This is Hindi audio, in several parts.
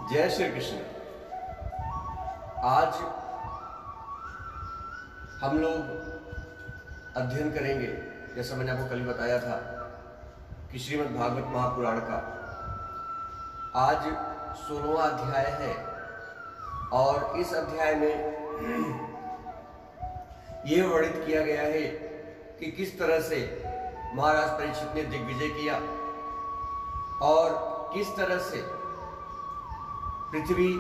जय श्री कृष्ण। आज हम लोग अध्ययन करेंगे, जैसा मैंने आपको कल ही बताया था, कि श्रीमद् भागवत महापुराण का आज 16वां अध्याय है। और इस अध्याय में ये वर्णित किया गया है कि किस तरह से महाराज परीक्षित ने दिग्विजय किया और किस तरह से पृथ्वी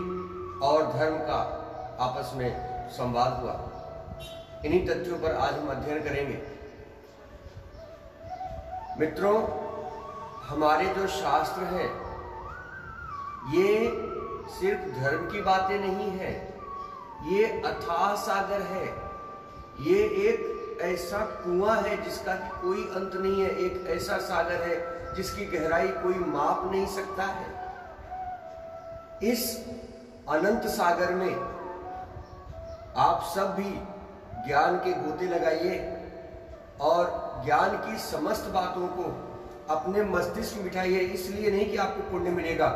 और धर्म का आपस में संवाद हुआ। इन्हीं तथ्यों पर आज हम अध्ययन करेंगे। मित्रों, हमारे जो शास्त्र हैं ये सिर्फ धर्म की बातें नहीं है, ये अथाह सागर है। ये एक ऐसा कुआं है जिसका कोई अंत नहीं है, एक ऐसा सागर है जिसकी गहराई कोई माप नहीं सकता है। इस अनंत सागर में आप सब भी ज्ञान के गोते लगाइए और ज्ञान की समस्त बातों को अपने मस्तिष्क में बिठाइए। इसलिए नहीं कि आपको पुण्य मिलेगा,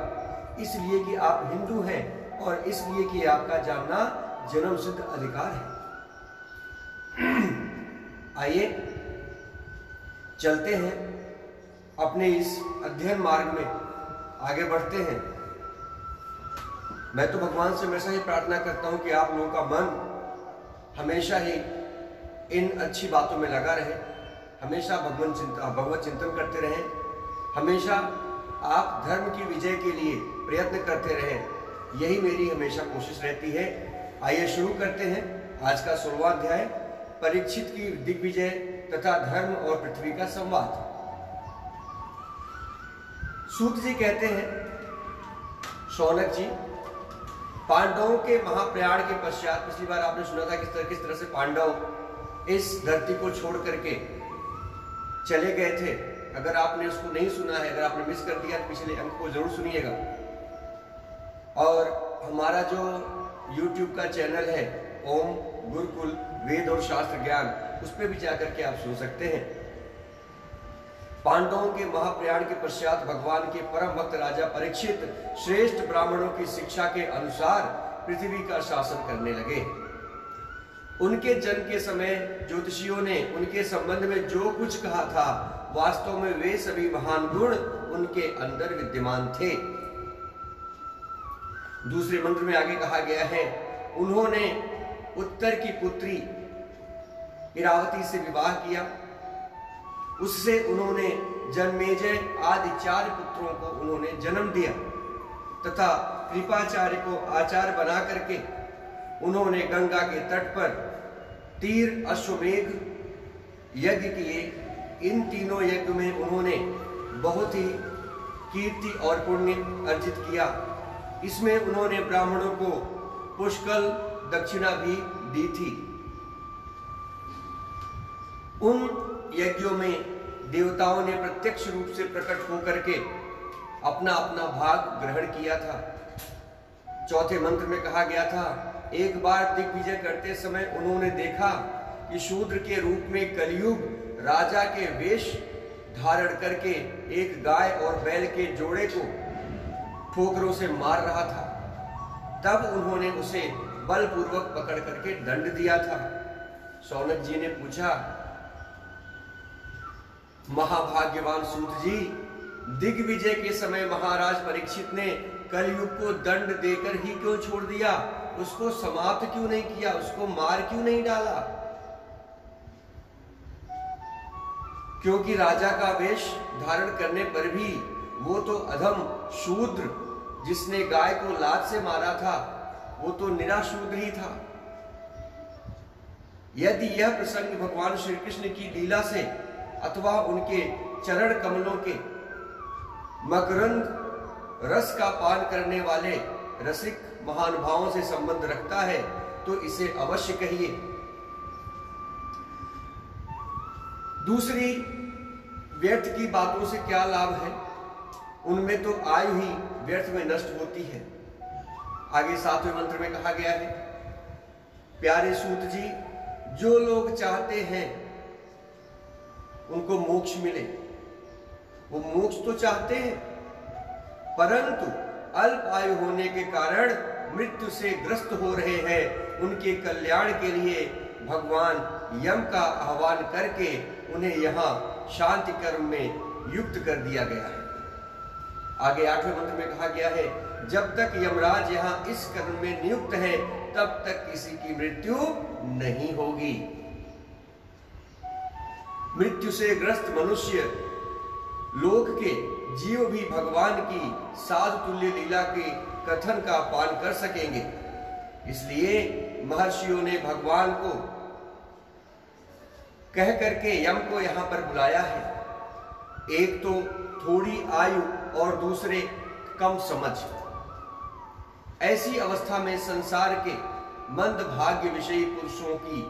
इसलिए कि आप हिंदू हैं और इसलिए कि आपका जानना जन्म सिद्ध अधिकार है। आइए चलते हैं, अपने इस अध्ययन मार्ग में आगे बढ़ते हैं। मैं तो भगवान से हमेशा ही प्रार्थना करता हूं कि आप लोगों का मन हमेशा ही इन अच्छी बातों में लगा रहे, हमेशा भगवत चिंतन करते रहें, हमेशा आप धर्म की विजय के लिए प्रयत्न करते रहें। यही मेरी हमेशा कोशिश रहती है। आइए शुरू करते हैं आज का 16वां अध्याय, परीक्षित की दिग्विजय तथा धर्म और पृथ्वी का संवाद। सूत जी कहते हैं, शौनक जी, पांडवों के महाप्रयाण के पश्चात, पिछली बार आपने सुना था किस तरह से पांडव इस धरती को छोड़ करके चले गए थे। अगर आपने उसको नहीं सुना है, अगर आपने मिस कर दिया तो पिछले अंक को जरूर सुनिएगा। और हमारा जो YouTube का चैनल है ओम गुरुकुल वेद और शास्त्र ज्ञान, उस पर भी जाकर के आप सुन सकते हैं। पांडवों के महाप्रयाण के पश्चात भगवान के परम भक्त राजा परीक्षित श्रेष्ठ ब्राह्मणों की शिक्षा के अनुसार पृथ्वी का शासन करने लगे। उनके जन्म के समय ज्योतिषियों ने उनके संबंध में जो कुछ कहा था, वास्तव में वे सभी महान गुण उनके अंदर विद्यमान थे। दूसरे मंत्र में आगे कहा गया है, उन्होंने उत्तर की पुत्री इरावती से विवाह किया। उससे उन्होंने जन्मेजय आदि 4 पुत्रों को उन्होंने जन्म दिया तथा कृपाचार्य को आचार्य बना करके उन्होंने गंगा के तट पर तीर अश्वमेघ यज्ञ किए। इन तीनों यज्ञ में उन्होंने बहुत ही कीर्ति और पुण्य अर्जित किया। इसमें उन्होंने ब्राह्मणों को पुष्कल दक्षिणा भी दी थी। उन यज्ञों में देवताओं ने प्रत्यक्ष रूप से प्रकट होकर के अपना अपना भाग ग्रहण किया था। चौथे मंत्र में कहा गया था, एक बार दिग्विजय करते समय उन्होंने देखा कि शूद्र के रूप में कलयुग राजा के वेश धारण करके एक गाय और बैल के जोड़े को ठोकरों से मार रहा था। तब उन्होंने उसे बलपूर्वक पकड़ करके दंड दिया था। शौनक जी ने पूछा, महाभाग्यवान सूत जी, दिग्विजय के समय महाराज परीक्षित ने कलयुग को दंड देकर ही क्यों छोड़ दिया? उसको समाप्त क्यों नहीं किया? उसको मार क्यों नहीं डाला? क्योंकि राजा का वेश धारण करने पर भी वो तो अधम शूद्र, जिसने गाय को लात से मारा था, वो तो निरा शूद्र ही था। यदि यह प्रसंग भगवान श्री कृष्ण की लीला से अथवा उनके चरण कमलों के मकरंद रस का पान करने वाले रसिक महानुभावों से संबंध रखता है तो इसे अवश्य कहिए। दूसरी, व्यर्थ की बातों से क्या लाभ है? उनमें तो आयु ही व्यर्थ में नष्ट होती है। आगे 7वें मंत्र में कहा गया है, प्यारे सूत जी, जो लोग चाहते हैं उनको मोक्ष मिले, वो मोक्ष तो चाहते हैं, परंतु अल्प आयु होने के कारण मृत्यु से ग्रस्त हो रहे हैं, उनके कल्याण के लिए भगवान यम का आह्वान करके उन्हें यहाँ शांति कर्म में युक्त कर दिया गया है। आगे 8वें मंत्र में कहा गया है, जब तक यमराज यहाँ इस कर्म में नियुक्त है तब तक किसी की मृत्यु नहीं होगी। मृत्यु से ग्रस्त मनुष्य लोक के जीव भी भगवान की साधु तुल्य लीला के कथन का पान कर सकेंगे। इसलिए महर्षियों ने भगवान को कह करके यम को यहां पर बुलाया है। एक तो थोड़ी आयु और दूसरे कम समझ। ऐसी अवस्था में संसार के मंद भाग्य विषयी पुरुषों की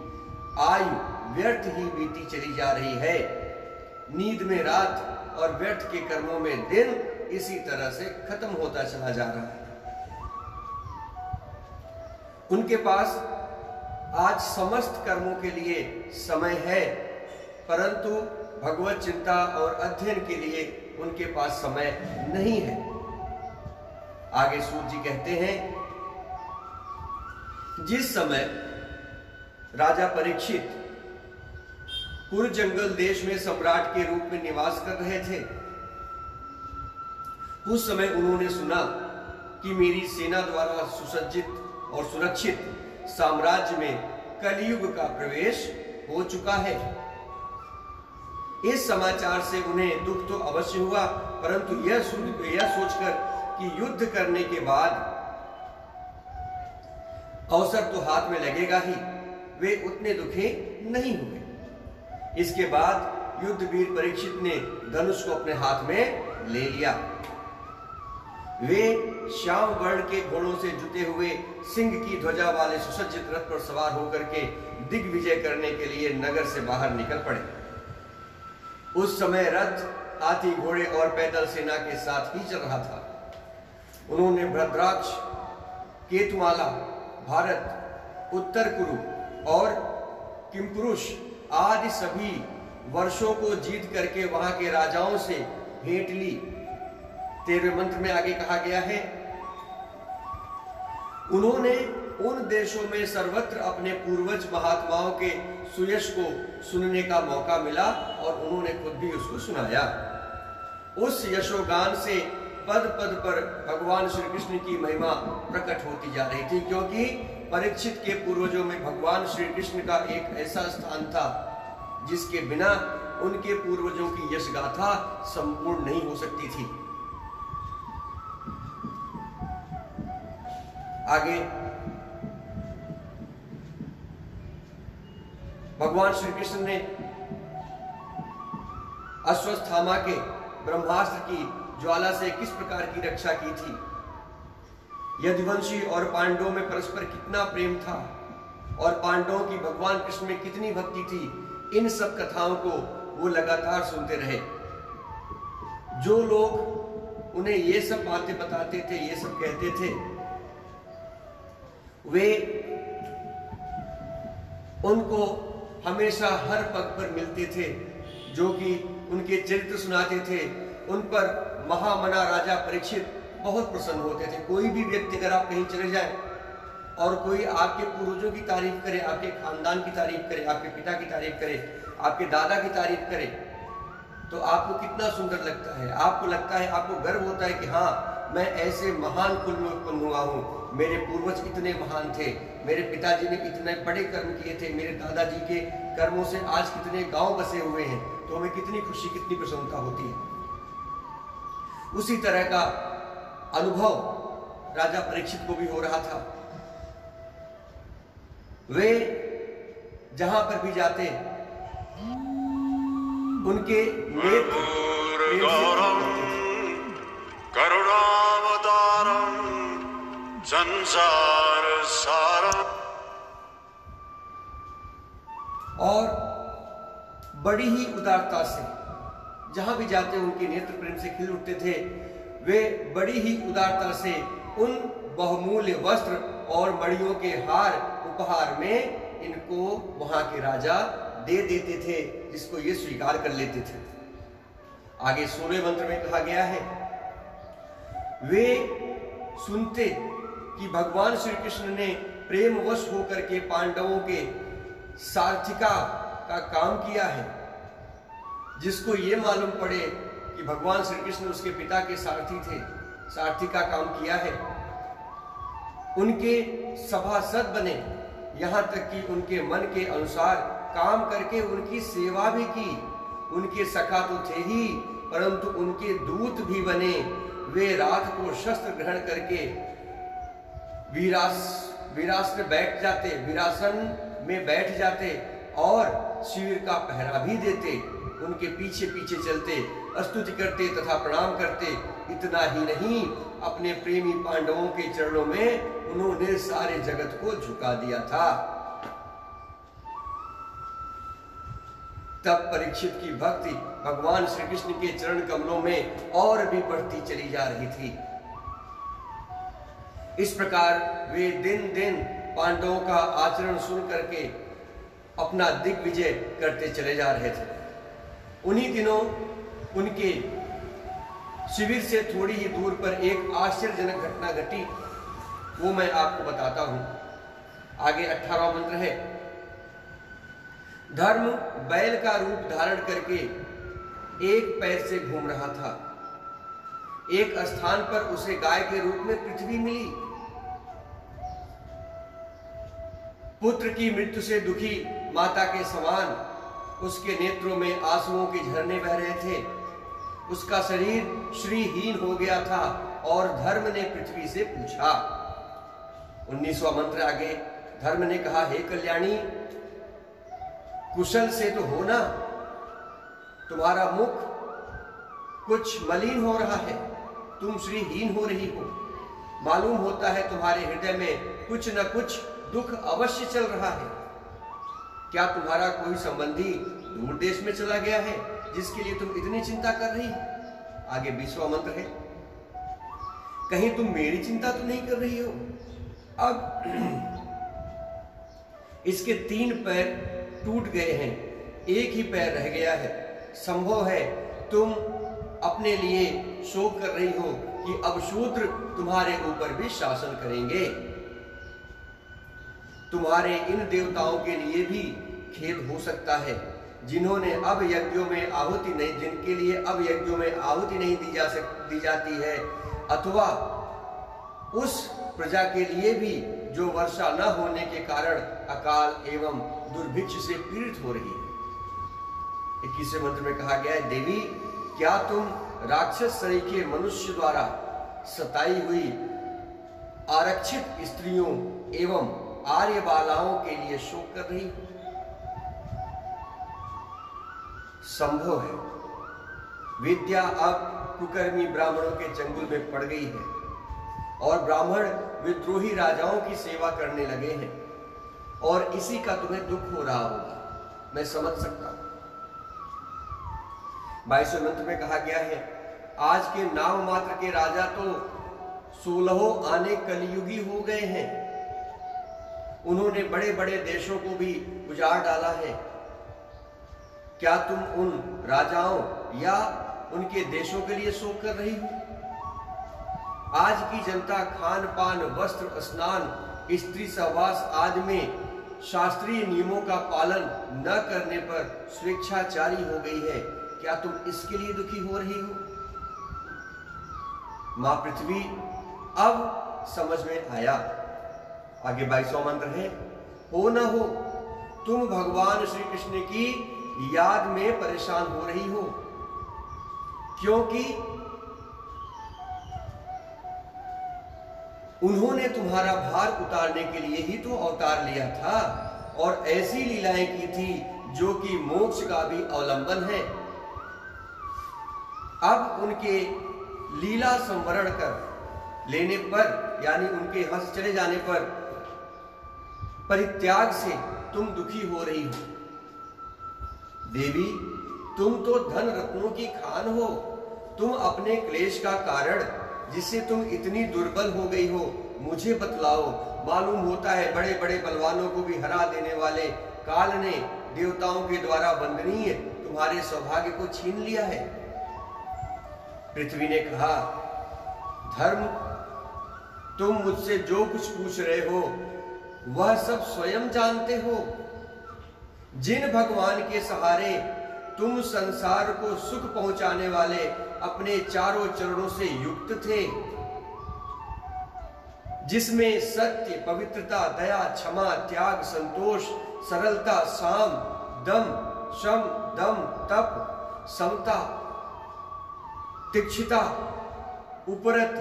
आयु व्यर्थ ही बीती चली जा रही है। नींद में रात और व्यर्थ के कर्मों में दिन इसी तरह से खत्म होता चला जा रहा है। उनके पास आज समस्त कर्मों के लिए समय है, परंतु भगवत चिंता और अध्ययन के लिए उनके पास समय नहीं है। आगे सूत जी कहते हैं, जिस समय राजा परीक्षित पूर्व जंगल देश में सम्राट के रूप में निवास कर रहे थे, उस समय उन्होंने सुना कि मेरी सेना द्वारा सुसज्जित और सुरक्षित साम्राज्य में कलयुग का प्रवेश हो चुका है। इस समाचार से उन्हें दुख तो अवश्य हुआ, परंतु यह सोचकर कि युद्ध करने के बाद अवसर तो हाथ में लगेगा ही, वे उतने दुखी नहीं हुए। इसके बाद युद्ध वीर परीक्षित ने धनुष को अपने हाथ में ले लिया। वे श्याम वर्ण के घोड़ों से जुते हुए सिंह की ध्वजा वाले सुसज्जित रथ पर सवार होकर के दिग्विजय करने के लिए नगर से बाहर निकल पड़े। उस समय रथ, हाथी, घोड़े और पैदल सेना के साथ ही चल रहा था। उन्होंने भद्राक्ष, केतुमाला, भारत, उत्तर कुरु और किमपुरुष आदि सभी वर्षों को जीत करके वहां के राजाओं से भेंट ली। 13वें मंत्र में आगे कहा गया है, उन्होंने उन देशों में सर्वत्र अपने पूर्वज महात्माओं के सुयश को सुनने का मौका मिला और उन्होंने खुद भी उसको सुनाया। उस यशोगान से पद पद पर भगवान श्री कृष्ण की महिमा प्रकट होती जा रही थी, क्योंकि परीक्षित के पूर्वजों में भगवान श्री कृष्ण का एक ऐसा स्थान था जिसके बिना उनके पूर्वजों की यश गाथा संपूर्ण नहीं हो सकती थी। आगे भगवान श्री कृष्ण ने अश्वत्थामा के ब्रह्मास्त्र की ज्वाला से किस प्रकार की रक्षा की थी, यदुवंशी और पांडवों में परस्पर कितना प्रेम था और पांडवों की भगवान कृष्ण में कितनी भक्ति थी, इन सब कथाओं को वो लगातार सुनते रहे। जो लोग उन्हें ये सब बातें बताते थे, ये सब कहते थे, वे उनको हमेशा हर पग पर मिलते थे, जो कि उनके चरित्र सुनाते थे। उन पर महामना राजा परीक्षित बहुत प्रसन्न होते थे। कोई भी व्यक्ति अगर आप कहीं चले जाएं और कोई आपके पूर्वजों की तारीफ करे, आपके खानदान की तारीफ करे, आपके पिता की तारीफ करे, आपके दादा की तारीफ करे, तो आपको कितना सुंदर लगता है। आपको लगता है, आपको गर्व होता है कि हाँ, मैं ऐसे महान कुल में उत्पन्न हुआ हूँ, मेरे पूर्वज इतने महान थे, मेरे पिताजी ने इतने बड़े कर्म किए थे, मेरे दादाजी के कर्मों से आज कितने गांव बसे हुए हैं, तो हमें कितनी खुशी, कितनी प्रसन्नता होती है। उसी तरह का अनुभव राजा परीक्षित को भी हो रहा था। वे जहां पर भी जाते, उनके नेत्र करुणावतारम संसार सारम, और बड़ी ही उदारता से जहां भी जाते उनके नेत्र प्रेम से खिल उठते थे। वे बड़ी ही उदारता से उन बहुमूल्य वस्त्र और मणियों के हार उपहार में इनको वहां के राजा दे देते थे, जिसको ये स्वीकार कर लेते थे। आगे 16वें मंत्र में कहा गया है, वे सुनते कि भगवान श्री कृष्ण ने प्रेमवश होकर के पांडवों के सारथिका का काम किया है, जिसको ये मालूम पड़े कि भगवान श्री कृष्ण उसके पिता के सारथी थे, सारथी का काम किया है, उनके सभासद बने, यहाँ तक कि उनके मन के अनुसार काम करके उनकी सेवा भी की। उनके सखा तो थे ही, परंतु उनके दूत भी बने। वे रात को शस्त्र ग्रहण करके वीरासन में बैठ जाते और शिविर का पहरा भी देते, उनके पीछे पीछे चलते, स्तुति करते तथा प्रणाम करते। इतना ही नहीं, अपने प्रेमी पांडवों के चरणों में उन्होंने सारे जगत को झुका दिया था। तब परीक्षित की भक्ति भगवान श्री कृष्ण के चरण कमलों में और भी बढ़ती चली जा रही थी। इस प्रकार वे दिन दिन पांडवों का आचरण सुन करके अपना दिग्विजय करते चले जा रहे थे। उन्हीं दिनों उनके शिविर से थोड़ी ही दूर पर एक आश्चर्यजनक घटना घटी, वो मैं आपको बताता हूं। आगे 18वां मंत्र है। धर्म बैल का रूप धारण करके एक पैर से घूम रहा था। एक स्थान पर उसे गाय के रूप में पृथ्वी मिली। पुत्र की मृत्यु से दुखी माता के समान उसके नेत्रों में आंसुओं के झरने बह रहे थे। उसका शरीर श्रीहीन हो गया था और धर्म ने पृथ्वी से पूछा। 19वां मंत्र आगे धर्म ने कहा, हे कल्याणी, कुशल से तो हो ना? तुम्हारा मुख कुछ मलिन हो रहा है, तुम श्रीहीन हो रही हो। मालूम होता है तुम्हारे हृदय में कुछ न कुछ दुख अवश्य चल रहा है। क्या तुम्हारा कोई संबंधी दूर देश में चला गया है जिसके लिए तुम इतनी चिंता कर रही हो? आगे 20वां मंत्र है। कहीं तुम मेरी चिंता तो नहीं कर रही हो? अब इसके 3 पैर टूट गए हैं, एक ही पैर रह गया है। संभव है तुम अपने लिए शोक कर रही हो कि अब शूद्र तुम्हारे ऊपर भी शासन करेंगे। तुम्हारे इन देवताओं के लिए भी खेद हो सकता है, जिन्होंने अब यज्ञों में आहुति नहीं, जिनके लिए अब यज्ञों में आहुति नहीं दी जाती है, अथवा उस प्रजा के लिए भी जो वर्षा न होने के कारण अकाल एवं दुर्भिक्ष से पीड़ित हो रही है। 21वें मंत्र में कहा गया है, देवी, क्या तुम राक्षस सरीखे मनुष्य द्वारा सताई हुई आरक्षित स्त्रियों एवं आर्य बालाओं के लिए शोक कर रही हो? संभव है विद्या अब कुकर्मी ब्राह्मणों के चंगुल में पड़ गई है और ब्राह्मण विद्रोही राजाओं की सेवा करने लगे हैं, और इसी का तुम्हें दुख हो रहा होगा, मैं समझ सकता हूं। 22वें मंत्र में कहा गया है, आज के नाम मात्र के राजा तो 16 आने कलयुगी हो गए हैं। उन्होंने बड़े बड़े देशों को भी उजाड़ डाला है। क्या तुम उन राजाओं या उनके देशों के लिए शोक कर रही हो? आज की जनता खान पान, वस्त्र, स्नान, स्त्री सहवास आदि में शास्त्रीय नियमों का पालन न करने पर स्वेच्छाचारी हो गई है। क्या तुम इसके लिए दुखी हो रही हो? मां पृथ्वी, अब समझ में आया। आगे 22वां मंत्र है, हो न हो तुम भगवान श्री कृष्ण की याद में परेशान हो रही हो, क्योंकि उन्होंने तुम्हारा भार उतारने के लिए ही तो अवतार लिया था और ऐसी लीलाएं की थी जो कि मोक्ष का भी अवलंबन है। अब उनके लीला संवरण कर लेने पर, यानी उनके यहां से चले जाने पर परित्याग से तुम दुखी हो रही हो। देवी, तुम तो धन रत्नों की खान हो। तुम अपने क्लेश का कारण, जिससे तुम इतनी दुर्बल हो गई हो, मुझे बतलाओ। मालूम होता है बड़े बड़े बलवानों को भी हरा देने वाले काल ने देवताओं के द्वारा वंदनीय तुम्हारे सौभाग्य को छीन लिया है। पृथ्वी ने कहा, धर्म तुम मुझसे जो कुछ पूछ रहे हो वह सब स्वयं जानते हो। जिन भगवान के सहारे तुम संसार को सुख पहुंचाने वाले अपने चारों चरणों से युक्त थे, जिसमें सत्य, पवित्रता, दया, क्षमा, त्याग, संतोष, सरलता, साम, दम, शम, दम, तप, समता, तीक्ष्णता, उपरत,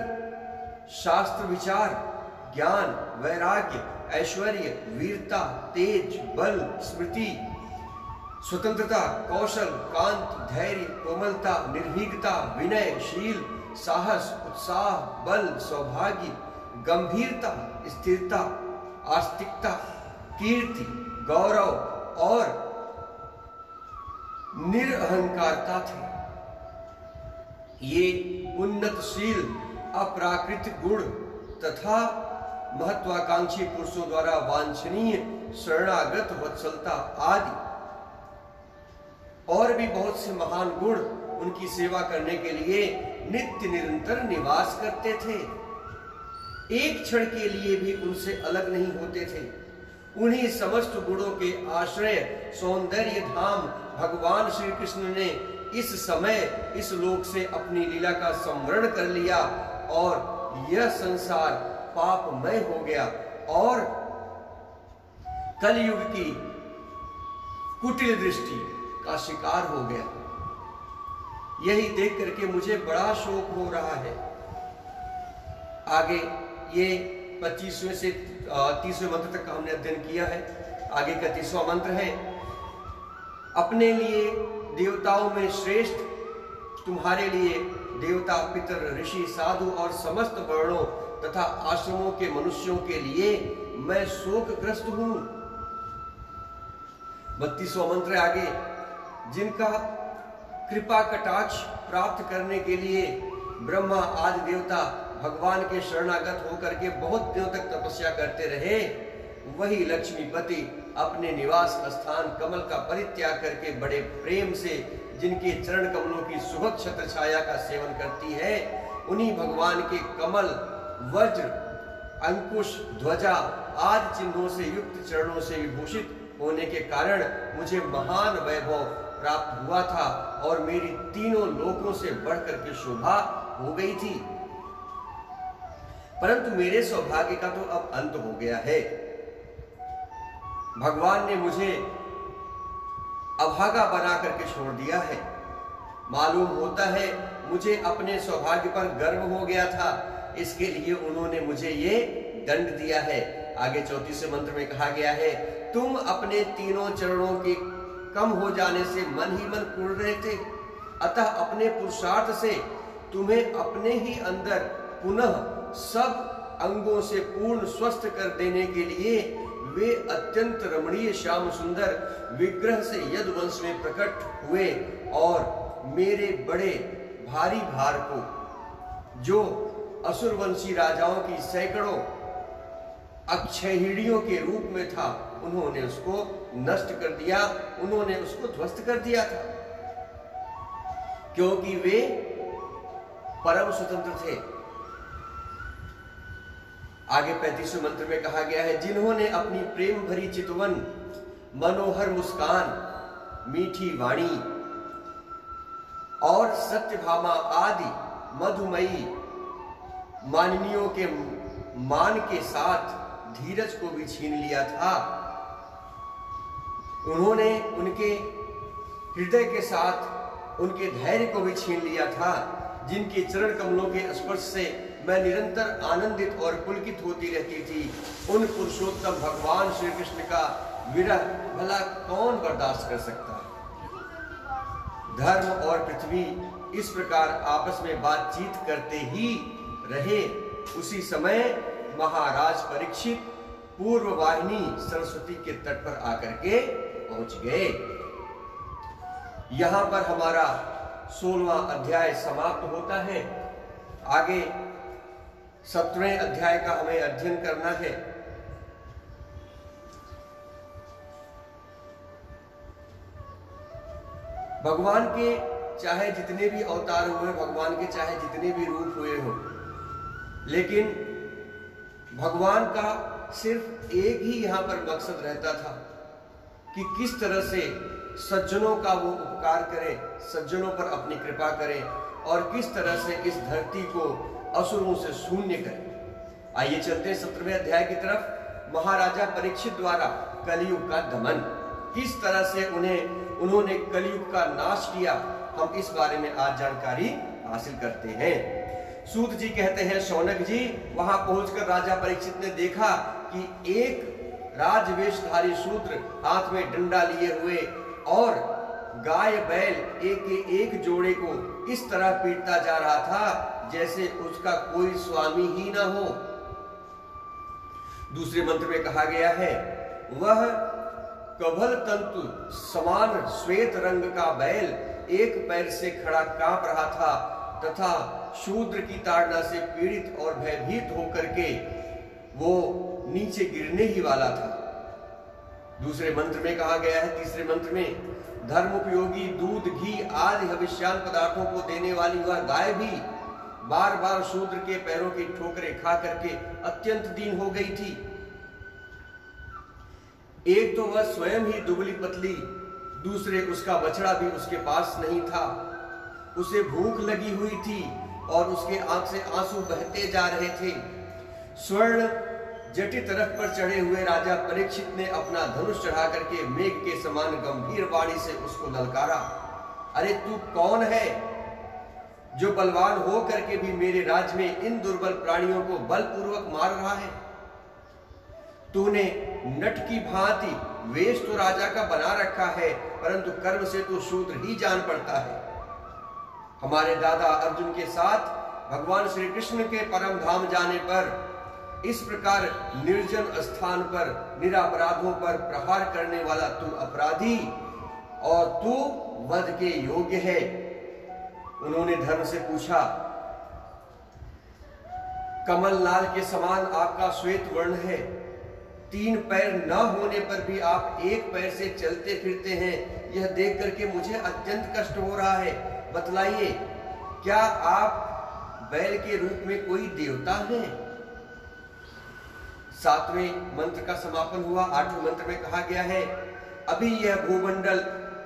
शास्त्र विचार, ज्ञान, वैराग्य, ऐश्वर्य, वीरता, तेज, बल, स्मृति, स्वतंत्रता, कौशल, कांति, धैर्य, कोमलता, निर्भीकता, विनय, शील, साहस, उत्साह, बल, सौभाग्य, गंभीरता, स्थिरता, आस्तिकता, कीर्ति, गौरव और निरअहंकारता थे। ये उन्नतशील अप्राकृतिक गुण तथा महत्वाकांक्षी पुरुषों द्वारा वांछनीय शरणागत वत्सलता आदि और भी बहुत से महान गुण उनकी सेवा करने के लिए नित्य निरंतर निवास करते थे। एक क्षण के लिए भी उनसे अलग नहीं होते थे। उन्हीं समस्त गुणों के आश्रय सौंदर्य धाम भगवान श्री कृष्ण ने इस समय इस लोक से अपनी लीला का स्मरण कर लिया और यह संसार पापमय हो गया और कलयुग की कुटिल दृष्टि का शिकार हो गया। यही देख करके मुझे बड़ा शोक हो रहा है। आगे ये 25वें से 30वें मंत्र तक का हमने अध्ययन किया है। आगे का 30वां मंत्र है, अपने लिए देवताओं में श्रेष्ठ, तुम्हारे लिए देवता, पितर, ऋषि, साधु और समस्त वर्णों तथा आश्रमों के मनुष्यों के लिए मैं शोकग्रस्त हूं। 32वां मंत्र आगे, जिनका कृपा कटाक्ष प्राप्त करने के लिए ब्रह्मा आदि देवता भगवान के शरणागत होकर के बहुत दिनों तक तपस्या करते रहे, वही लक्ष्मीपति अपने निवास स्थान कमल का परित्याग करके बड़े प्रेम से जिनके चरण कमलों की सुभग छत्र छाया का सेवन करती है, उन्हीं भगवान के कमल, वज्र, अंकुश, ध्वजा आदि चिन्हों से युक्त चरणों से विभूषित होने के कारण मुझे महान वैभव प्राप्त हुआ था और मेरी तीनों लोकों से बढ़कर के शोभा हो गई थी। परंतु मेरे सौभाग्य का तो अब अंत हो गया है। भगवान ने मुझे अभागा बना करके छोड़ दिया है। मालूम होता है मुझे अपने सौभाग्य पर गर्व हो गया था, इसके लिए उन्होंने मुझे ये दंड दिया है। आगे 34वें मंत्र में कहा गया है, तुम अपने तीनों चरणों के कम हो जाने से मन ही मन कुढ़ रहे थे, अतः अपने पुरुषार्थ से तुम्हें अपने ही अंदर पुनः सब अंगों से पूर्ण स्वस्थ कर देने के लिए वे अत्यंत रमणीय श्याम सुंदर विग्रह से यदुवंश में प्रकट हुए और मेरे बड़े भारी भार को, जो असुरवंशी राजाओं की सैकड़ों अक्षयहिणियों के रूप में था, उन्होंने उसको नष्ट कर दिया, उन्होंने उसको ध्वस्त कर दिया था, क्योंकि वे परम स्वतंत्र थे। आगे 35वें मंत्र में कहा गया है, जिन्होंने अपनी प्रेम भरी चितवन, मनोहर मुस्कान, मीठी वाणी और सत्यभामा आदि मधुमयी माननियों के मान के साथ धीरज को भी छीन लिया था, उन्होंने उनके हृदय के साथ उनके धैर्य को भी छीन लिया था, जिनके चरण कमलों के स्पर्श से मैं निरंतर आनंदित और पुलकित होती रहती थी। उन पुरुषोत्तम भगवान श्री कृष्ण का विरह भला कौन बर्दाश्त कर सकता है। धर्म और पृथ्वी इस प्रकार आपस में बातचीत करते ही रहे। उसी समय महाराज परीक्षित पूर्व वाहिनी सरस्वती के तट पर आकर के पहुंच गए। यहां पर हमारा 16वां अध्याय समाप्त होता है। आगे 17वें अध्याय का हमें अध्ययन करना है। भगवान के चाहे जितने भी अवतार हुए, भगवान के चाहे जितने भी रूप हुए हो, लेकिन भगवान का सिर्फ एक ही यहाँ पर मकसद रहता था कि किस तरह से सज्जनों का वो उपकार करें, सज्जनों पर अपनी कृपा करें और किस तरह से इस धरती को असुरों से शून्य करें। आइए चलते हैं 17वें अध्याय की तरफ। महाराजा परीक्षित द्वारा कलयुग का दमन, किस तरह से उन्होंने कलयुग का नाश किया, हम इस बारे में आज जानकारी हासिल करते हैं। सूत जी कहते हैं, शौनक जी वहां पहुंचकर राजा परीक्षित ने देखा कि एक राजवेशधारी शूद्र हाथ में डंडा लिए हुए और गाय बैल एक के एक जोड़े को इस तरह पीटता जा रहा था जैसे उसका कोई स्वामी ही ना हो। दूसरे मंत्र में कहा गया है, वह कभल तंतु समान श्वेत रंग का बैल एक पैर से खड़ा कांप रहा था तथा शूद्र की ताड़ना से पीड़ित और भयभीत होकर के वो नीचे गिरने ही वाला था। दूसरे मंत्र में कहा गया है, तीसरे मंत्र में, धर्म उपयोगी दूध घी आदि हविष्यान पदार्थों को देने वाली वह गाय भी बार बार शूद्र के पैरों की ठोकरें खा करके अत्यंत दीन हो गई थी। एक तो वह स्वयं ही दुबली पतली, दूसरे उसका बछड़ा भी उसके पास नहीं था। उसे भूख लगी हुई थी और उसके आंख से आंसू बहते जा रहे थे। स्वर्ण जटित रथ पर चढ़े हुए राजा परीक्षित ने अपना धनुष चढ़ा करके मेघ के समान गंभीर वाणी से उसको ललकारा, अरे तू कौन है जो बलवान हो करके भी मेरे राज्य में इन दुर्बल प्राणियों को बलपूर्वक मार रहा है? तूने नट की भांति वेश तो राजा का बना रखा है, परंतु कर्म से तो शूद्र ही जान पड़ता है। हमारे दादा अर्जुन के साथ भगवान श्री कृष्ण के परम धाम जाने पर इस प्रकार निर्जन स्थान पर निरापराधों पर प्रहार करने वाला तू अपराधी और तू वध के योग्य है। उन्होंने धर्म से पूछा, कमल लाल के समान आपका श्वेत वर्ण है, 3 पैर न होने पर भी आप एक पैर से चलते फिरते हैं, यह देख करके मुझे अत्यंत कष्ट हो रहा है। बतलाइए, क्या आप बैल के रूप में कोई देवता हैं? 7वें मंत्र का समापन हुआ। 8वें मंत्र में कहा गया है, अभी यह भूमंडल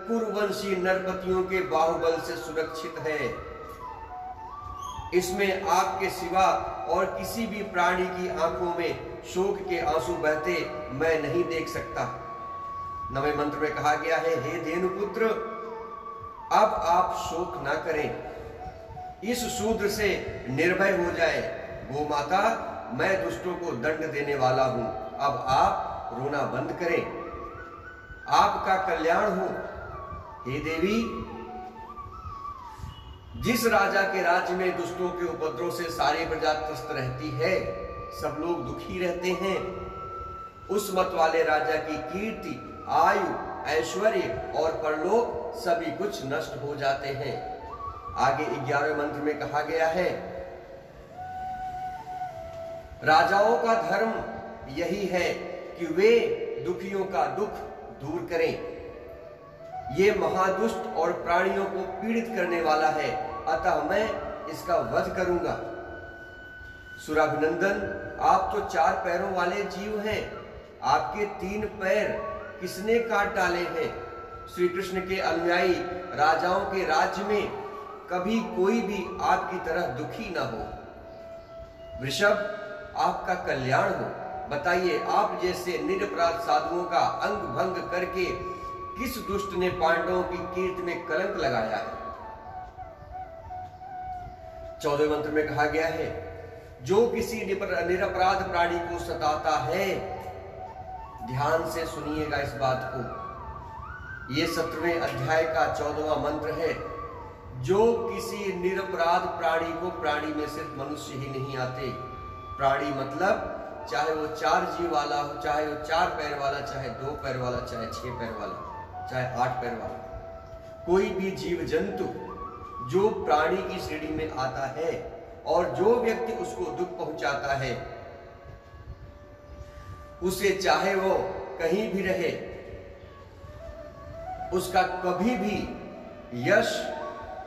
कुरुवंशी नरपतियों के बाहुबल से सुरक्षित है। इसमें आपके सिवा और किसी भी प्राणी की आंखों में शोक के आंसू बहते मैं नहीं देख सकता। 9वें मंत्र में कहा गया है, हे धेनुपुत्र, अब आप शोक ना करें, इस शूद्र से निर्भय हो जाए। गोमाता, मैं दुष्टों को दंड देने वाला हूं, अब आप रोना बंद करें, आपका कल्याण हो। हे देवी, जिस राजा के राज्य में दुष्टों के उपद्रव से सारी प्रजा त्रस्त रहती है, सब लोग दुखी रहते हैं, उस मत वाले राजा की कीर्ति, आयु, ऐश्वर्य और परलोक सभी कुछ नष्ट हो जाते हैं। आगे 11वें मंत्र में कहा गया है, राजाओं का धर्म यही है कि वे दुखियों का दुख दूर करें। ये महादुष्ट और प्राणियों को पीड़ित करने वाला है, अतः मैं इसका वध करूंगा। सुराभिनंदन, आप तो 4 पैरों वाले जीव हैं, आपके 3 पैर किसने काट डाले हैं? श्री कृष्ण के अनुयायी राजाओं के राज्य में कभी कोई भी आपकी तरह दुखी ना हो। वृषभ, आपका कल्याण हो। बताइए, आप जैसे निरपराध साधुओं का अंग भंग करके किस दुष्ट ने पांडवों की कीर्ति में कलंक लगाया है? 14वें मंत्र में कहा गया है, जो किसी निरपराध प्राणी को सताता है, ध्यान से सुनिएगा इस बात को, यह 17वें अध्याय का 14वां मंत्र है। जो किसी निरपराध प्राणी को, प्राणी में सिर्फ मनुष्य ही नहीं आते, प्राणी मतलब चाहे वो 4 जीव वाला हो, चाहे वो 4 पैर वाला, चाहे 2 पैर वाला, चाहे 6 पैर वाला, चाहे 8 पैर वाला, कोई भी जीव जंतु जो प्राणी की श्रेणी में आता है और जो व्यक्ति उसको दुख पहुंचाता है, उसे चाहे वो कहीं भी रहे, उसका कभी भी यश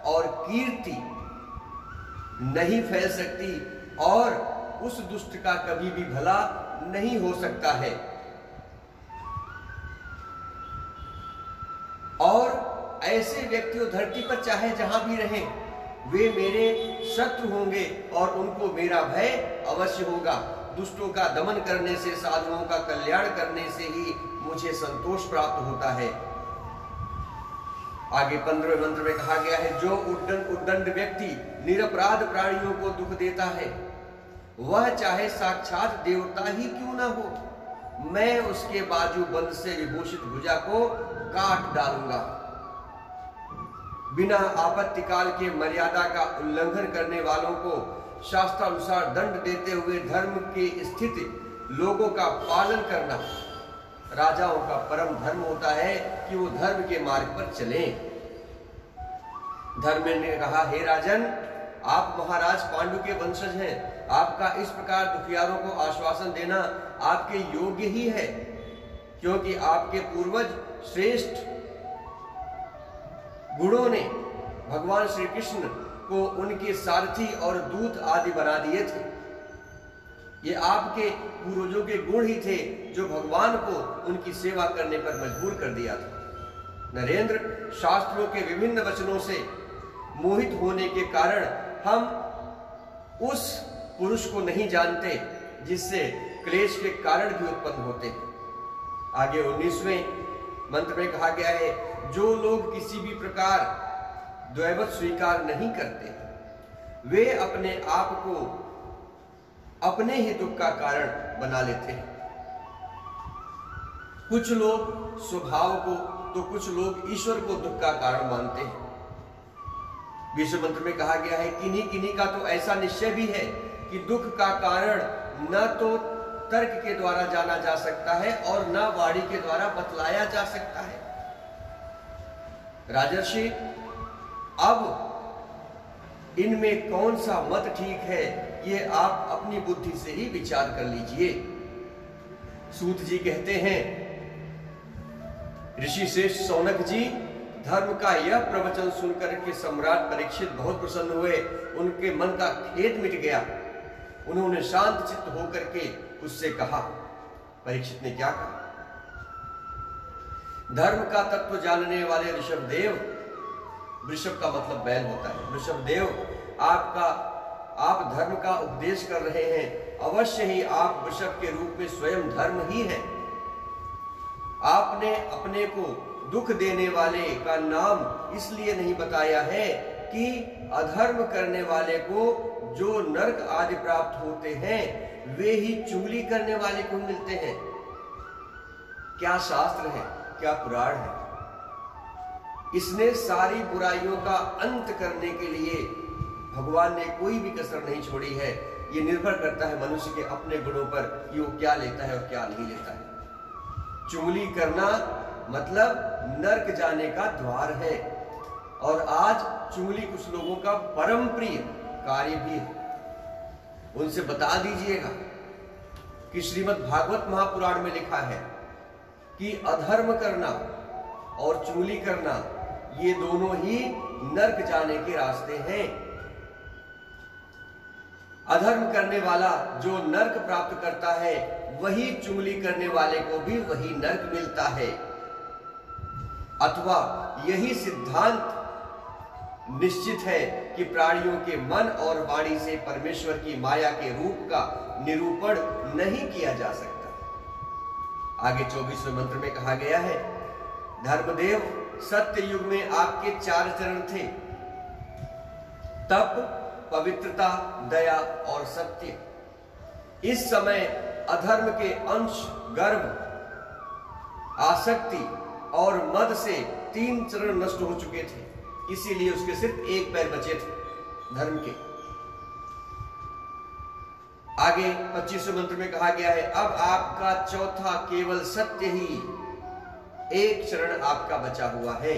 और कीर्ति नहीं फैल सकती और उस दुष्ट का कभी भी भला नहीं हो सकता है। और ऐसे व्यक्ति धरती पर चाहे जहां भी रहें, वे मेरे शत्रु होंगे और उनको मेरा भय अवश्य होगा। दुष्टों का दमन करने से, साधुओं का कल्याण करने से ही मुझे संतोष प्राप्त होता है। आगे 15वें मंत्र में कहा गया है, जो उद्दंड व्यक्ति निरपराध प्राणियों को दुख देता है, वह चाहे साक्षात देवता ही क्यों ना हो, मैं उसके बाजू बंद से विभूषित भुजा को काट डालूंगा। बिना आपत्ति काल के मर्यादा का उल्लंघन करने वालों को शास्त्रानुसार दंड देते हुए धर्म के स्थित लोगों का पालन करना राजाओं का परम धर्म होता है कि वो धर्म के मार्ग पर चलें। धर्म ने कहा, हे राजन, आप महाराज पांडु के वंशज हैं, आपका इस प्रकार दुखियारों को आश्वासन देना आपके योग्य ही है, क्योंकि आपके पूर्वज श्रेष्ठ गुणों ने भगवान श्री कृष्ण को उनके सारथी और दूत आदि बना दिए थे। ये आपके पूर्वजों के गुण ही थे जो भगवान को उनकी सेवा करने पर मजबूर कर दिया था। नरेंद्र, शास्त्रों के विभिन्न वचनों से मोहित होने के कारण हम उस पुरुष को नहीं जानते जिससे क्लेश के कारण भी उत्पन्न होते हैं। आगे 19वें मंत्र में कहा गया है, जो लोग किसी भी प्रकार दैवत स्वीकार नहीं करते, वे अपने आप को अपने ही दुख का कारण बना लेते हैं। कुछ लोग स्वभाव को तो कुछ लोग ईश्वर को दुख का कारण मानते हैं। 20वें मंत्र में कहा गया है, किन्हीं किन्हीं का तो ऐसा निश्चय भी है कि दुख का कारण न तो तर्क के द्वारा जाना जा सकता है और न वाणी के द्वारा बतलाया जा सकता है। राजर्षि, अब इनमें कौन सा मत ठीक है, ये आप अपनी बुद्धि से ही विचार कर लीजिए। सूत जी कहते हैं, ऋषि श्रेष्ठ सौनक जी, धर्म का यह प्रवचन सुनकर के सम्राट परीक्षित बहुत प्रसन्न हुए। उनके मन का खेद मिट गया। उन्होंने शांत चित्त होकर के उससे कहा। परीक्षित ने क्या कहा? धर्म का तत्व जानने वाले ऋषभदेव, वृषभ का मतलब बैल होता है, ऋषभदेव, आप धर्म का उपदेश कर रहे हैं। अवश्य ही आप वृषभ के रूप में स्वयं धर्म ही है। आपने अपने को दुख देने वाले का नाम इसलिए नहीं बताया है कि अधर्म करने वाले को जो नरक आदि प्राप्त होते हैं, वे ही चुगली करने वाले को मिलते हैं। क्या शास्त्र है, क्या पुराण है? इसने सारी बुराइयों का अंत करने के लिए भगवान ने कोई भी कसर नहीं छोड़ी है। ये निर्भर करता है मनुष्य के अपने गुणों पर कि वो क्या लेता है और क्या नहीं लेता है। चुगली करना मतलब नरक जाने का द्वार है, और आज चुगली कुछ लोगों का परम प्रिय कार्य भी है। उनसे बता दीजिएगा कि श्रीमद् भागवत महापुराण में लिखा है कि अधर्म करना और चुगली करना ये दोनों ही नरक जाने के रास्ते हैं। अधर्म करने वाला जो नरक प्राप्त करता है, वही चुगली करने वाले को भी वही नरक मिलता है। अथवा यही सिद्धांत निश्चित है कि प्राणियों के मन और वाणी से परमेश्वर की माया के रूप का निरूपण नहीं किया जा सकता। आगे 24वें मंत्र में कहा गया है, धर्मदेव, सत्य युग में आपके 4 चरण थे, तप, पवित्रता, दया और सत्य। इस समय अधर्म के अंश, गर्व, आसक्ति और मद से 3 चरण नष्ट हो चुके थे, इसीलिए उसके सिर्फ 1 पैर बचे थे धर्म के। आगे 25वें मंत्र में कहा गया है, अब आपका चौथा केवल सत्य ही 1 चरण आपका बचा हुआ है।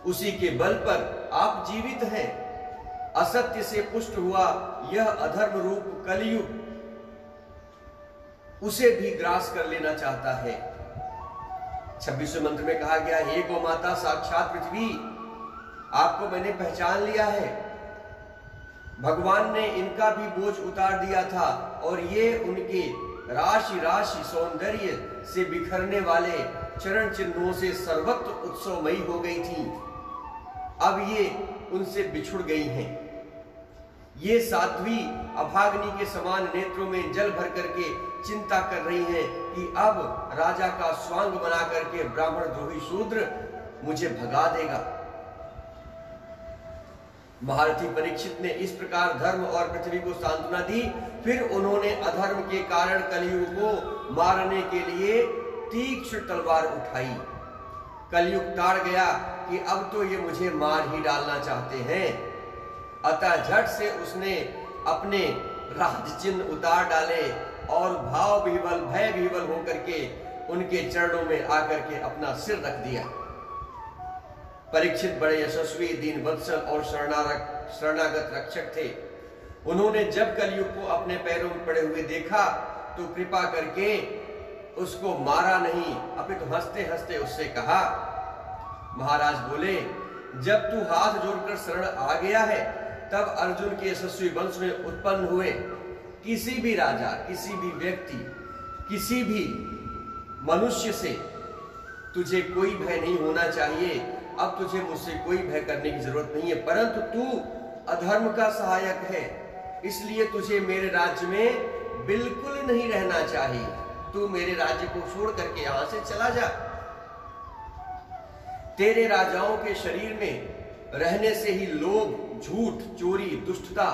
उसी के बल पर आप जीवित हैं। असत्य से पुष्ट हुआ यह अधर्म रूप कलयुग उसे भी ग्रास कर लेना चाहता है। 26वें मंत्र में कहा गया, हे गौ माता, साक्षात पृथ्वी, आपको मैंने पहचान लिया है। भगवान ने इनका भी बोझ उतार दिया था और ये उनके राशि राशि सौंदर्य से बिखरने वाले चरण चिन्हों से सर्वत्र उत्सवमयी हो गई थी। अब ये उनसे बिछुड़ गई हैं। ये साध्वी अभाग्नि के समान नेत्रों में जल भर करके चिंता कर रही हैं कि अब राजा का स्वांग बना करके ब्राह्मण द्रोही शूद्र मुझे भगा देगा। महारथी परीक्षित ने इस प्रकार धर्म और पृथ्वी को सांत्वना दी। फिर उन्होंने अधर्म के कारण कलयुग को मारने के लिए तीक्ष्ण तलवार उठाई। कलयुग ताड़ गया कि अब तो ये मुझे मार ही डालना चाहते हैं। अतः झट से उसने अपने राज चिन्ह उतार डाले और भाव विह्वल भय विह्वल होकर के उनके चरणों में आकर के अपना सिर रख दिया। परीक्षित बड़े यशस्वी, दीन वत्सल और शरणागत रक्षक थे। उन्होंने जब कलयुग को अपने पैरों में पड़े हुए देखा तो कृपा करके उसको मारा नहीं, अपितु हंसते हंसते उससे कहा। महाराज बोले, जब तू हाथ जोड़कर शरण आ गया है तब अर्जुन के यशस्वी वंश में उत्पन्न हुए किसी भी राजा, किसी भी व्यक्ति, किसी भी मनुष्य से तुझे कोई भय नहीं होना चाहिए। अब तुझे मुझसे कोई भय करने की जरूरत नहीं है, परंतु तू अधर्म का सहायक है, इसलिए तुझे मेरे राज्य में बिल्कुल नहीं रहना चाहिए। तू मेरे राज्य को छोड़ करके यहां से चला जा। तेरे राजाओं के शरीर में रहने से ही लोभ, झूठ, चोरी, दुष्टता,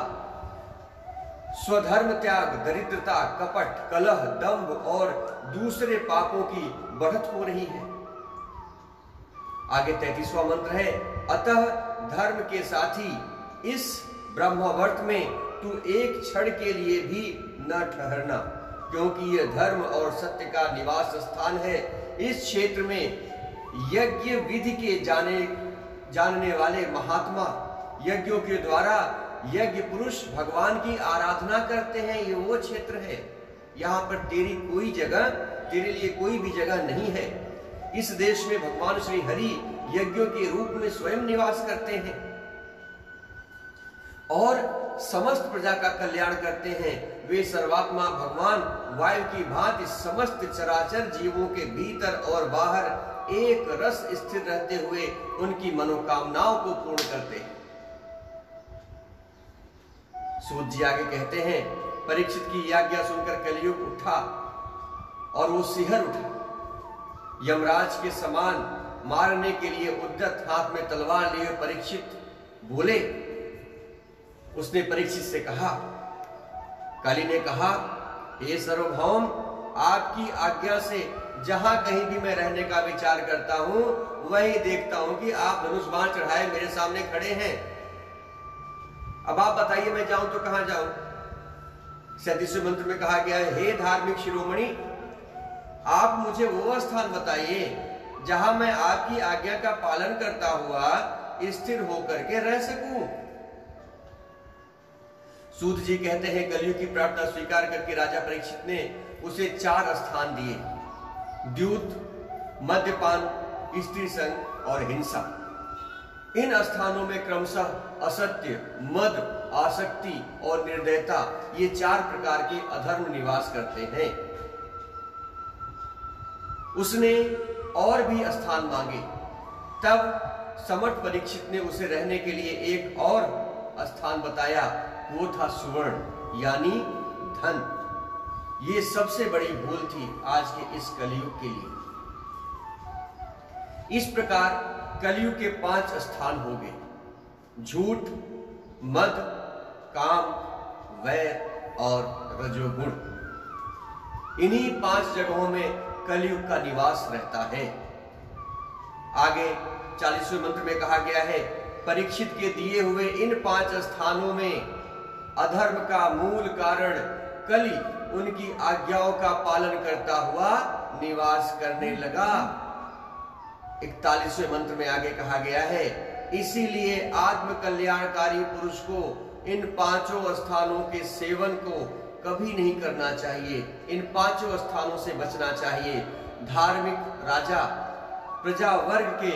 स्वधर्म त्याग, दरिद्रता, कपट, कलह, दंभ और दूसरे पापों की बढ़त हो रही है। आगे 33वां मंत्र है, अतः धर्म के साथी इस ब्रह्मावर्त में तू एक क्षण के लिए भी न ठहरना, क्योंकि यह धर्म और सत्य का निवास स्थान है। इस क्षेत्र में यज्ञ विधि के जानने वाले महात्मा यज्ञों के द्वारा यज्ञ पुरुष भगवान की आराधना करते हैं। ये वो क्षेत्र है, यहाँ पर तेरे लिए कोई भी जगह नहीं है। इस देश में भगवान श्री हरि यज्ञों के रूप में स्वयं निवास करते हैं और समस्त प्रजा का कल्याण करते हैं। वे सर्वात्मा भगवान वायु की भांति समस्त चराचर जीवों के भीतर और बाहर एक रस स्थिर रहते हुए उनकी मनोकामनाओं को पूर्ण करते हैं। सूत जी आगे कहते हैं, परीक्षित की आज्ञा सुनकर कलयुग उठा और वो सिहर उठा। यमराज के समान मारने के लिए उद्यत हाथ में तलवार लिए परीक्षित बोले। उसने परीक्षित से कहा, काली ने कहा, हे सर्वभौम, आपकी आज्ञा से जहां कहीं भी मैं रहने का विचार करता हूं वहीं देखता हूं कि आप धनुष बाण चढ़ाए मेरे सामने खड़े हैं। अब आप बताइए मैं जाऊं तो कहां जाऊं? 37वें मंत्र में कहा गया है, हे धार्मिक शिरोमणि, आप मुझे वो स्थान बताइए जहां मैं आपकी आज्ञा का पालन करता हुआ स्थिर होकर के रह सकूं। सूत जी कहते हैं, कलयुग की प्रार्थना स्वीकार करके राजा परीक्षित ने उसे 4 स्थान दिए, द्यूत, मद्यपान, स्त्री संग और हिंसा। इन स्थानों में क्रमशः असत्य, मद, आसक्ति और निर्दयता, ये 4 प्रकार के अधर्म निवास करते हैं। उसने और भी स्थान मांगे, तब समर्थ परीक्षित ने उसे रहने के लिए एक और स्थान बताया, वो था सुवर्ण यानी धन। ये सबसे बड़ी भूल थी आज के इस कलयुग के लिए। इस प्रकार कलयुग के 5 स्थान हो गए, झूठ, मद, काम, वैर और रजोगुण। इन्हीं 5 जगहों में कलयुग का निवास रहता है। आगे 40वें मंत्र में कहा गया है, परीक्षित के दिए हुए इन 5 स्थानों में अधर्म का मूल कारण कली उनकी आज्ञाओं का पालन करता हुआ निवास करने लगा। 41वें मंत्र में आगे कहा गया है, इसीलिए आत्म कल्याणकारी पुरुष को इन 5 स्थानों के सेवन को कभी नहीं करना चाहिए। इन 5 स्थानों से बचना चाहिए। धार्मिक राजा, प्रजा वर्ग के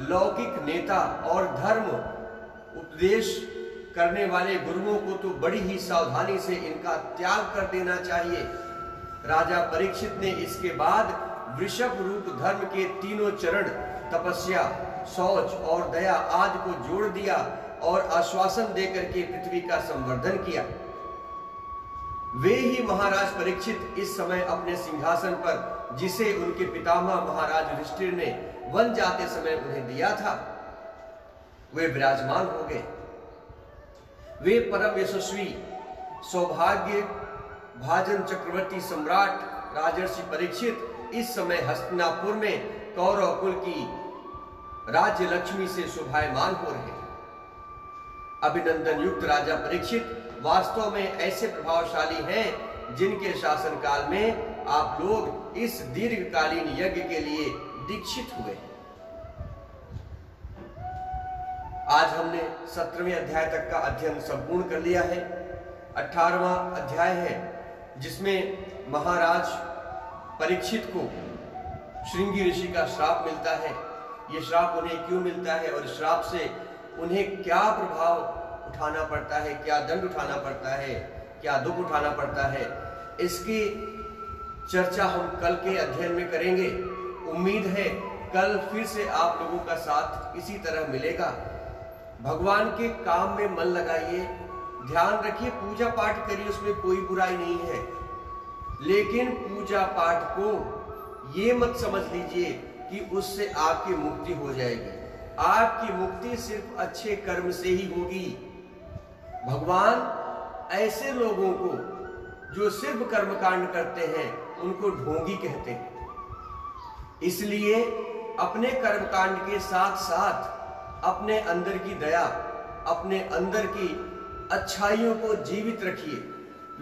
लौकिक नेता और धर्म उपदेश करने वाले गुरुओं को तो बड़ी ही सावधानी से इनका त्याग कर देना चाहिए। राजा परीक्षित ने इसके बाद वृषभ रूप धर्म के तीनों चरण तपस्या, शौच और दया आदि को जोड़ दिया और आश्वासन देकर के पृथ्वी का संवर्धन किया। वे ही महाराज परीक्षित इस समय अपने सिंहासन पर, जिसे उनके पितामह महाराज युधिष्ठिर ने वन जाते समय उन्हें दिया था, वे विराजमान हो गए। वे परम यशस्वी सौभाग्य भाजन चक्रवर्ती सम्राट राजर्षि परीक्षित इस समय हस्तिनापुर में कौरव कुल की राज्य लक्ष्मी से शोभायमान हो रहे हैं। अभिनंदन युक्त राजा परीक्षित वास्तव में ऐसे प्रभावशाली हैं जिनके शासन काल में आप लोग इस दीर्घकालीन यज्ञ के लिए दीक्षित हुए। आज हमने 17वें अध्याय तक का अध्ययन संपूर्ण कर लिया है। 18वां अध्याय है जिसमें महाराज परीक्षित को श्रृंगी ऋषि का श्राप मिलता है। यह श्राप उन्हें क्यों मिलता है और श्राप से उन्हें क्या प्रभाव उठाना पड़ता है, क्या दंड उठाना पड़ता है, क्या दुख उठाना पड़ता है, इसकी चर्चा हम कल के अध्ययन में करेंगे। उम्मीद है कल फिर से आप लोगों का साथ इसी तरह मिलेगा। भगवान के काम में मन लगाइए, ध्यान रखिए, पूजा पाठ करिए, उसमें कोई बुराई नहीं है। लेकिन पूजा पाठ को ये मत समझ लीजिए कि उससे आपकी मुक्ति हो जाएगी। आपकी मुक्ति सिर्फ अच्छे कर्म से ही होगी। भगवान ऐसे लोगों को जो सिर्फ कर्मकांड करते हैं उनको ढोंगी कहते हैं। इसलिए अपने कर्मकांड के साथ साथ अपने अंदर की दया, अपने अंदर की अच्छाइयों को जीवित रखिए।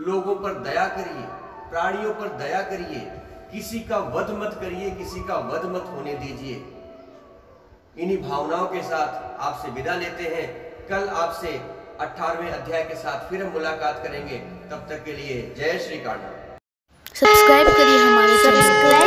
लोगों पर दया करिए, प्राणियों पर दया करिए, किसी का वध मत करिए, किसी का वध मत होने दीजिए। इन्हीं भावनाओं के साथ आपसे विदा लेते हैं। कल आपसे 18वें अध्याय के साथ फिर हम मुलाकात करेंगे। तब तक के लिए जय श्री कृष्ण। सब्सक्राइब करिए हमारे चैनल।